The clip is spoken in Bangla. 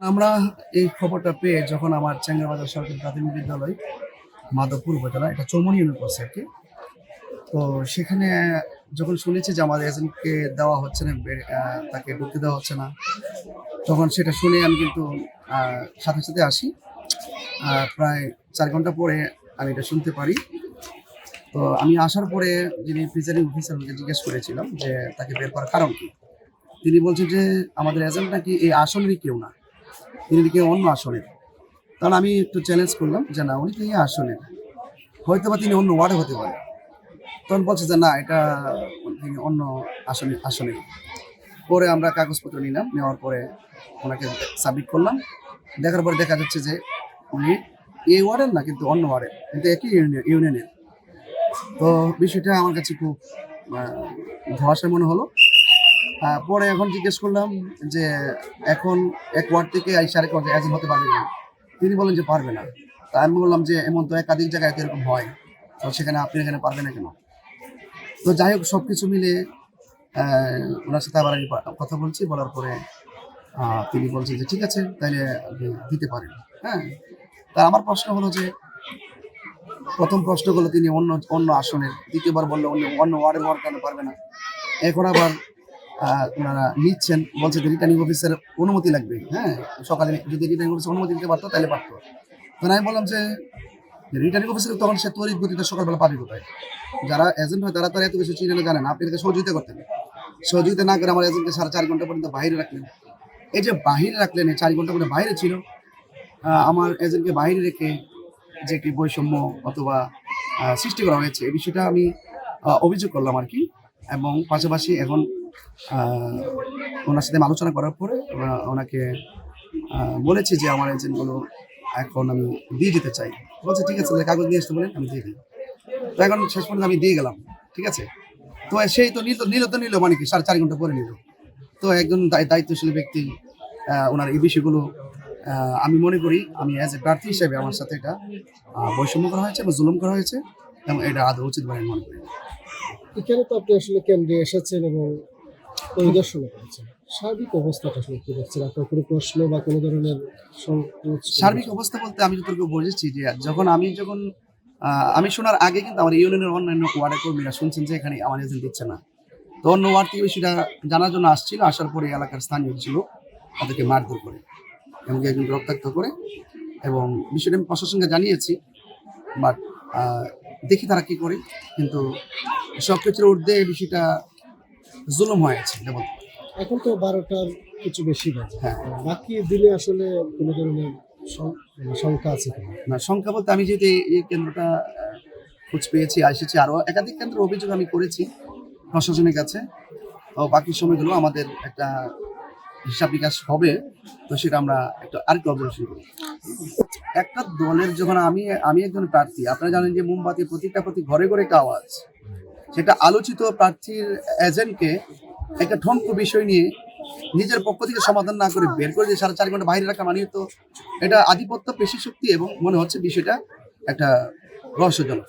আমরা এই খবরটা পেয়ে যখন আমার চ্যাংড়াবাজার সরকারি প্রাথমিক বিদ্যালয় মাধবপুর উপজেলা এটা চৌমনি ইউনিয়ন পড়ছে আর কি। তো সেখানে যখন শুনেছি যে আমাদের এজেন্টকে দেওয়া হচ্ছে না, তাকে ঢুকতে দেওয়া হচ্ছে না, তখন সেটা শুনে আমি কিন্তু সাথে সাথে আসি। প্রায় 4 ঘন্টা পরে আমি এটা শুনতে পারি। তো আমি আসার পরে যিনি প্রিজাইডিং অফিসার জিজ্ঞেস করেছিলাম যে তাকে বের করার কারণ কি। তিনি বলছেন যে আমাদের এজেন্ট নাকি এই আসনেরই কেউ না, তিনি নাকি অন্য আসনের। তখন আমি একটু চ্যালেঞ্জ করলাম যে না, উনি তো এই আসনের, হয়তো বা তিনি অন্য ওয়ার্ডে হতে পারে। তখন বলছে যে না, এটা তিনি অন্য আসনে। পরে আমরা কাগজপত্র নিলাম, নেওয়ার পরে ওনাকে সাবমিট করলাম। দেখার পরে দেখা যাচ্ছে যে উনি এই ওয়ার্ডের না, কিন্তু অন্য ওয়ার্ডের, কিন্তু একই ইউনিয়নের। তো বিষয়টা আমার কাছে খুব ধোঁয়াশা মনে হলো। পরে এখন জিজ্ঞেস করলাম যে এখন এক ওয়ার্ড থেকে আরেক ওয়ার্ডে এজেন্ট হতে পারবে না। তিনি বলেন যে পারবে না। তা আমি বললাম যে এমন তো একাধিক জায়গায় তো এরকম হয়, তো সেখানে আপনি এখানে পারবেন না কেন? তো যাই হোক, সব কিছু মিলে ওনার সাথে আবার আমি কথা বলছি। বলার পরে তিনি বলছেন যে ঠিক আছে, তাহলে আপনি দিতে পারেন। হ্যাঁ, তা আমার প্রশ্ন হলো যে প্রথম প্রশ্ন হলো তিনি অন্য অন্য আসনের, দ্বিতীয়বার বললো অন্য অন্য ওয়ার্ডের হওয়ার কারণে পারবে না। এখন আবার ওনারা নিচ্ছেন, বলছে যে রিটার্নিং অফিসের অনুমতি লাগবে। হ্যাঁ, সকালে যদি রিটার্নিং অফিসের অনুমতি দিতে পারতো তাহলে পারতো। তখন আমি বললাম যে রিটার্নিং অফিসার তখন সে তড়িৎ গতিতে সকালবেলা পাবে কোথায়? যারা এজেন্ট হয় তারা তো এত কিছু চিনে না, জানে না। আপনি তাকে সহযোগিতা করতেন, সহযোগিতা না করে আমার এজেন্টকে 4.5 ঘন্টা পর্যন্ত বাইরে রাখলেন। এই যে বাহিরে রাখলেন, এই 4 ঘন্টা পর্যন্ত বাইরে ছিল, আমার এজেন্টকে বাইরে রেখে যে কি বৈষম্য অথবা সৃষ্টি করা হয়েছে, এই বিষয়টা আমি অভিযোগ করলাম আর কি। এবং পাশাপাশি এখন ওনার সাথে আমি আলোচনা করার পরে ওনাকে বলেছি যে আমার এজেন্টগুলো এখন আমি দিয়ে যেতে চাই। বলছে ঠিক আছে, তাহলে কাগজ নিয়ে আসতে বলেন, আমি দিয়ে দিই। তো এখন শেষ পর্যন্ত আমি দিয়ে গেলাম। ঠিক আছে, তো সেই তো নিল মানে কি 4.5 ঘন্টা পরে নিল। তো একজন দায়িত্বশীল ব্যক্তি, ওনার এই বিষয়গুলো আমি মনে করি, আমি অ্যাজ এ প্রার্থী হিসেবে আমার সাথে এটা বৈষম্য করা হয়েছে বা জুলুম করা হয়েছে, এবং এটা আদৌ উচিত বলে আমি মনে করি না। এখানে তো আপনি আসলে কেন্দ্রে এসেছেন এবং পরিদর্শনও করেছেন। সার্বিক অবস্থাটা আসলে কি দেখছেন? আপনার কোনো প্রশ্ন বা কোনো ধরনের সংকোচ? সার্বিক অবস্থা বলতে আমি যতটুকু বুঝেছি যে যখন আমি শোনার আগে কিন্তু আমার ইউনিয়নের অন্যান্য ওয়ার্ডের কর্মীরা শুনছেন যে এখানে আমার এজেন্ট দিচ্ছে না। তো অন্য ওয়ার্ড থেকে সেটা জানার জন্য আসছিল। আসার পরে এলাকার স্থানীয় কিছু লোক তাদেরকে মারধর করে এবং একজন রক্তাক্ত করে, এবং বিষয়টা আমি প্রশাসনকে জানিয়েছি। বাট দেখি তারা কি করে, কিন্তু সব কিছুর ঊর্ধ্বে এই বিষয়টা জুলুম হয়েছে যেমন। এখন তো 12টার কিছু বেশি বাজে। হ্যাঁ, বাকি দিনে আসলে কোনো ধরনের শঙ্কা আছে কিনা? না, সংখ্যা বলতে আমি যেহেতু এই কেন্দ্রটা খোঁজ পেয়েছি, এসেছি, আরও একাধিক কেন্দ্রের অভিযোগ আমি করেছি প্রশাসনের কাছে। তো বাকি সময়গুলো আমাদের একটা হিসাব বিকাশ হবে, তো সেটা আমরা আরেকটু অবজারভেশন করি। একটা দলের যখন আমি একজন প্রার্থী, আপনারা জানেন যে মোমবাতি প্রতি ঘরে ঘরে একটা আওয়াজ, সেটা আলোচিত প্রার্থীর এজেন্টকে একটা ঠনকো বিষয় নিয়ে নিজের পক্ষ থেকে সমাধান না করে বের করে দিয়ে 4.5 ঘন্টা বাইরে রাখা মানে তো এটা আধিপত্য, পেশি শক্তি, এবং মনে হচ্ছে বিষয়টা একটা রহস্যজনক।